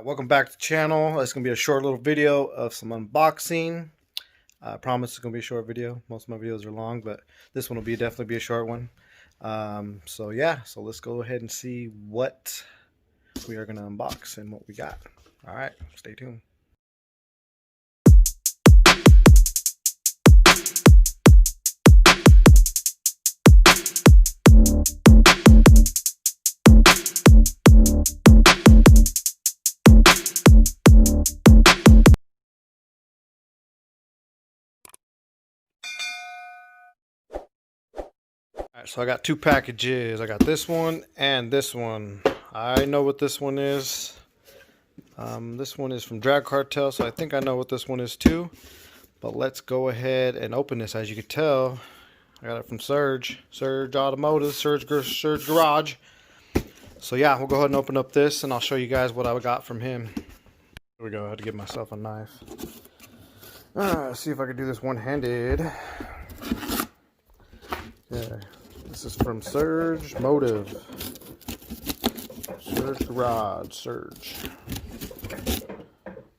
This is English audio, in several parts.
Welcome back to the channel. It's going to be a short little video of some unboxing. I promise it's going to be a short video. Most of my videos are long, but this one will definitely be a short one. So let's go ahead and see what we are going to unbox and what we got. All right, stay tuned. Alright, so I got two packages. I got this one and this one. I know what this one is. This one is from Cartel, so I think I know what this one is too. But let's go ahead and open this. As you can tell, I got it from Serge Automotive, Serge Garage. So yeah, we'll go ahead and open up this and I'll show you guys what I got from him. Here we go. I had to get myself a knife. Let's see if I can do this one-handed. Yeah. This is from Sergmotive Garage. Serge.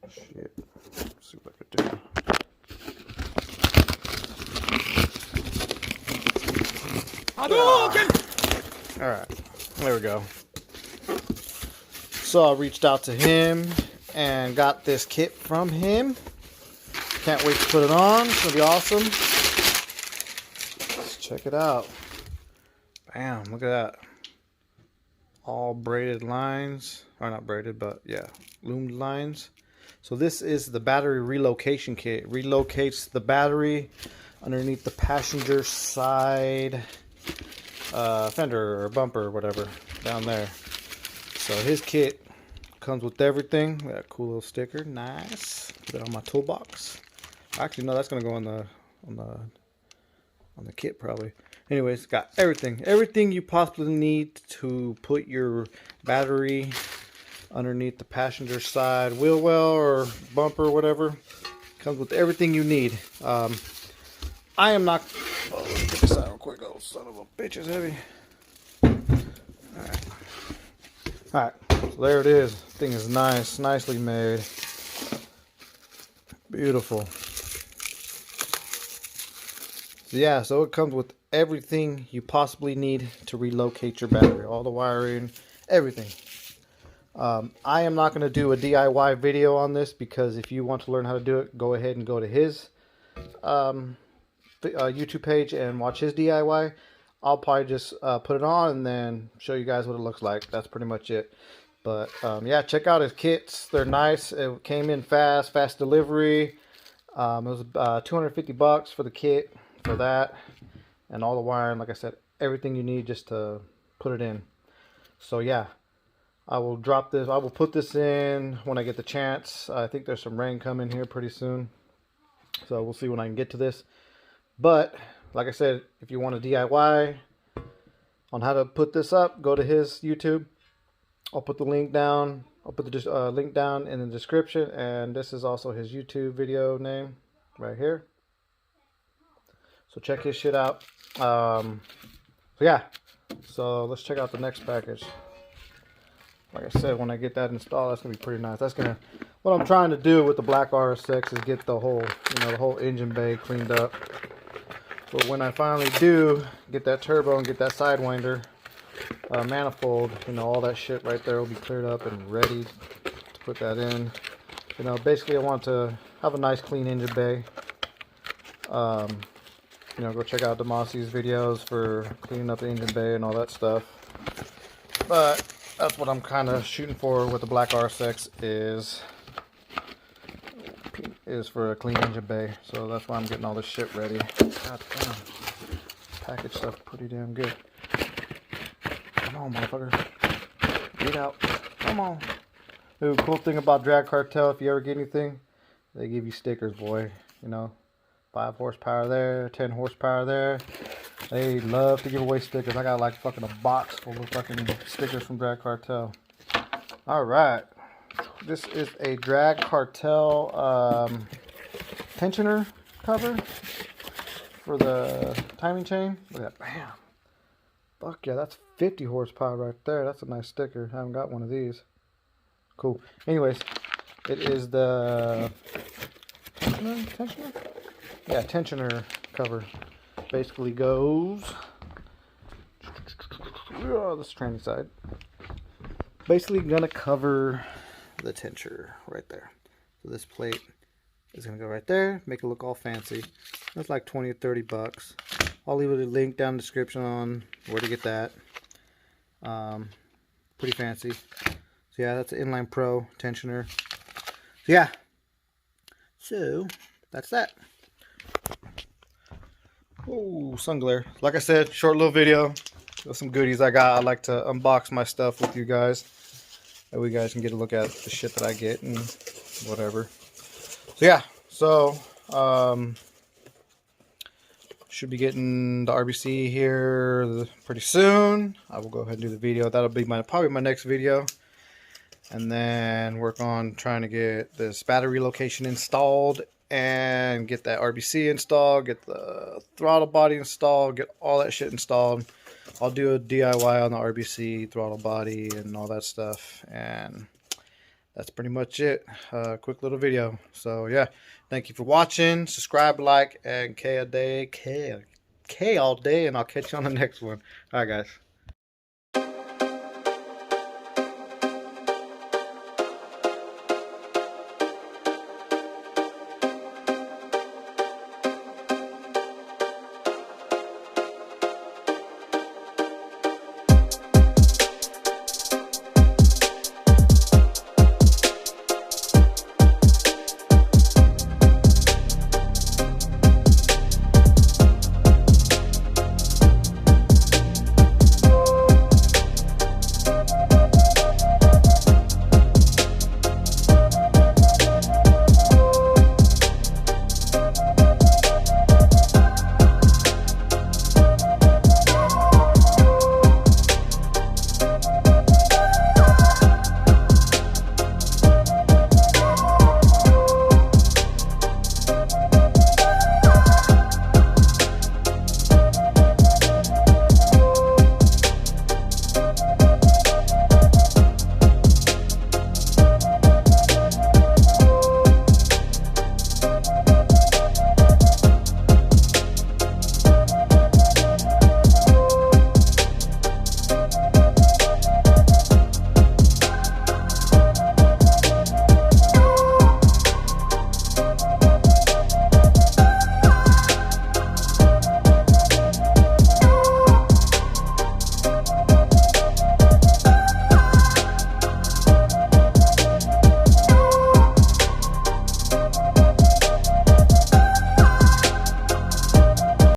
Shit. Let's see what I could do. Alright. There we go. So I reached out to him and got this kit from him. Can't wait to put it on. It's going to be awesome. Let's check it out. Bam, look at that. All braided lines. Or not braided, but yeah, loomed lines. So this is the battery relocation kit. Relocates the battery underneath the passenger side fender or bumper or whatever down there. So his kit comes with everything. Got a cool little sticker. Nice. Put it on my toolbox. Actually, no, that's gonna go on the kit probably. Anyways, got everything you possibly need to put your battery underneath the passenger side wheel well or bumper or whatever. Comes with everything you need. I am not. Oh, let me get this out real quick. Oh, son of a bitch, is heavy. All right. So there it is. This thing is nice, nicely made. Beautiful. Yeah, so it comes with everything you possibly need to relocate your battery. All the wiring, everything. I am not going to do a DIY video on this because if you want to learn how to do it, go ahead and go to his YouTube page and watch his DIY. I'll probably just put it on and then show you guys what it looks like. That's pretty much it. But yeah, check out his kits. They're nice. It came in fast delivery. It was $250 for the kit for that, and all the wiring, like I said, everything you need just to put it in. So yeah, I will drop this. I will put this in when I get the chance. I think there's some rain coming here pretty soon, so we'll see when I can get to this. But like I said, if you want a DIY on how to put this up, go to his YouTube. I'll put the link down. I'll put the link down in the description, and this is also his YouTube video name right here. So check his shit out. So yeah, so let's check out the next package. Like I said, when I get that installed, that's gonna be pretty nice. That's gonna, what I'm trying to do with the black RSX is get the whole, the whole engine bay cleaned up. But when I finally do get that turbo and get that sidewinder manifold, all that shit right there will be cleared up and ready to put that in. Basically I want to have a nice clean engine bay. Go check out Demasi's videos for cleaning up the engine bay and all that stuff. But that's what I'm kind of shooting for with the black RSX is for a clean engine bay. So that's why I'm getting all this shit ready. God damn. Package stuff pretty damn good. Come on, motherfucker. Get out. Come on. Dude, cool thing about Cartel, if you ever get anything, they give you stickers, boy. 5 horsepower there, 10 horsepower there. They love to give away stickers. I got like fucking a box full of fucking stickers from Cartel. Alright. This is a Cartel tensioner cover for the timing chain. Look at that. Bam. Fuck yeah, that's 50 horsepower right there. That's a nice sticker. I haven't got one of these. Cool. Anyways, it is the tensioner? Yeah, tensioner cover. Basically goes. Oh, this tranny side. Basically gonna cover the tensioner right there. So this plate is gonna go right there, make it look all fancy. That's like 20 or 30 bucks. I'll leave a link down in the description on where to get that. Pretty fancy. So yeah, that's an Inline Pro tensioner. So yeah. So that's that. Oh, sun glare. Like I said, short little video. There's some goodies I got. I like to unbox my stuff with you guys. That way you guys can get a look at the shit that I get and whatever. So yeah, so should be getting the RBC here pretty soon. I will go ahead and do the video. That'll be probably my next video. And then work on trying to get this battery relocation installed and get that RBC installed, get the throttle body installed, get all that shit installed. I'll do a DIY on the RBC, throttle body, and all that stuff. And that's pretty much it. Quick little video. So yeah, thank you for watching. Subscribe, like, and K all day, and I'll catch you on the next one. All right, guys.